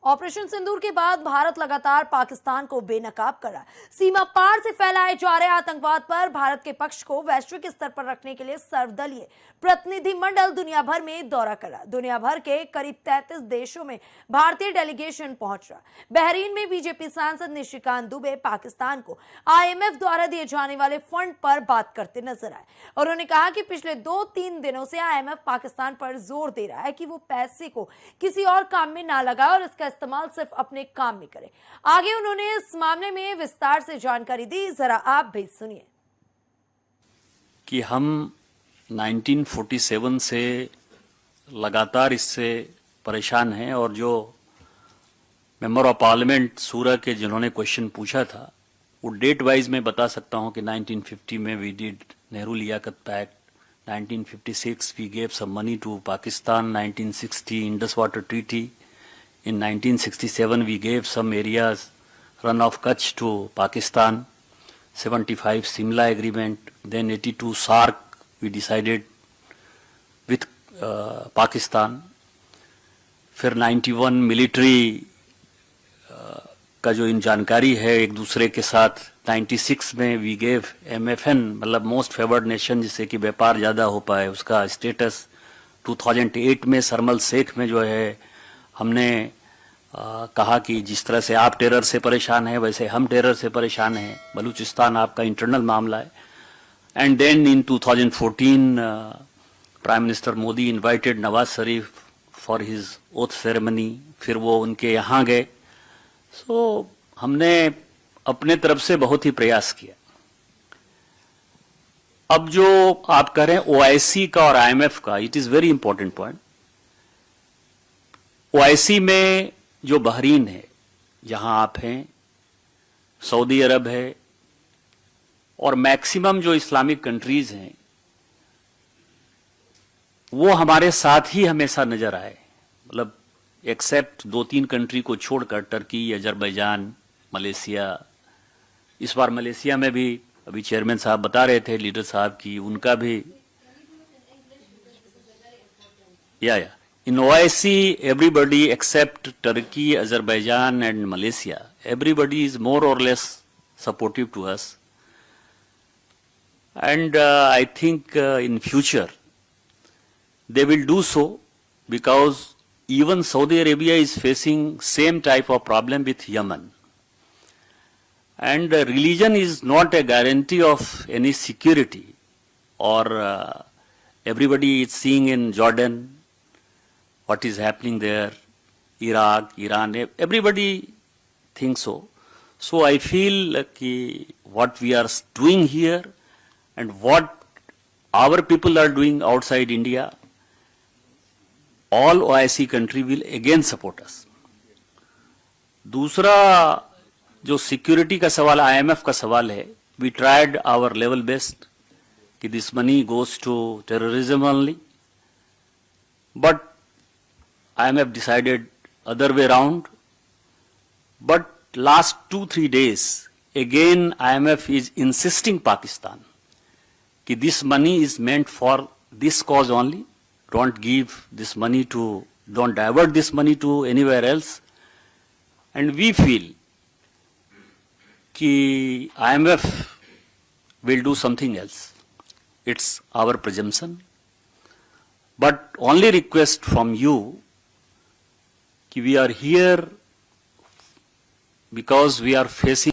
Operation सिंदूर के बाद भारत लगातार पाकिस्तान को बेनकाब कर रहा है। सीमा पार से फैलाए जा रहे आतंकवाद पर भारत के पक्ष को वैश्विक स्तर पर रखने के लिए सर्वदलीय प्रतिनिधिमंडल दुनिया भर में दौरा कर रहा है। दुनिया भर के करीब 33 देशों में भारतीय डेलीगेशन पहुंच रहा है। बहरीन में बीजेपी सांसद निशिकांत दुबे पाकिस्तान को IMF द्वारा दिए जाने वाले फंड पर बात करते नजर आए। उन्होंने कहा कि पिछले 2-3 दिनों से IMF पाकिस्तान पर जोर दे रहा है कि वो पैसे को किसी और काम में ना लगाए और इसका इस्तेमाल सिर्फ अपने काम में करे। आगे उन्होंने इस मामले में विस्तार से जानकारी दी, जरा आप भी सुनिए। कि हम 1947 से लगातार इससे परेशान हैं और जो मेंबर ऑफ पार्लियामेंट सूरा के जिन्होंने क्वेश्चन पूछा था वो डेट वाइज मैं बता सकता हूं कि 1950 में we did Nehru Liaquat pact, 1956 we gave some money to Pakistan, 1960 Indus Water Treaty, in 1967 we gave some areas run of Kutch to Pakistan, 75 Simla Agreement, then 82 SARC we decided with Pakistan, फिर 91 military का जो इन जानकारी है एक दूसरे के साथ, 96 में वी गेव MFN मतलब मोस्ट फेवर्ड नेशन जिससे कि व्यापार ज़्यादा हो पाए उसका स्टेटस, 2008 में सरमल शेख में जो है हमने कहा कि जिस तरह से आप टेरर से परेशान हैं वैसे हम टेरर से परेशान हैं, बलूचिस्तान आपका इंटरनल मामला है। And then in 2014 prime minister Modi invited Nawaz Sharif for his oath ceremony, फिर वो उनके यहाँ गए। सो हमने अपने तरफ से बहुत ही प्रयास किया। अब जो आप कह रहे हैं OIC का और IMF का, it is very important point. OIC में जो बहरीन है जहां आप हैं, सऊदी अरब है और मैक्सिमम जो इस्लामिक कंट्रीज हैं वो हमारे साथ ही हमेशा नजर आए, मतलब एक्सेप्ट 2-3 कंट्री को छोड़कर, टर्की, अजरबैजान, मलेशिया। इस बार मलेशिया में भी अभी चेयरमैन साहब बता रहे थे लीडर साहब की उनका भी या इन OIC everybody except Turkey, Azerbaijan and Malaysia, everybody is more or less supportive to us, and I think in future they will do so, because even Saudi Arabia is facing same type of problem with Yemen, and religion is not a guarantee of any security, or everybody is seeing in Jordan what is happening there, Iraq, Iran, everybody thinks so. So I feel like what we are doing here and what our people are doing outside India, all OIC country will again support us. दूसरा जो security का सवाल, IMF का सवाल है, we tried our level best कि this money goes to terrorism only, but IMF decided other way around. But last 2-3 days again IMF is insisting Pakistan कि this money is meant for this cause only, don't give this money to, don't divert this money to anywhere else. And we feel कि IMF will do something else. It's our presumption, but only request from you कि we are here because we are facing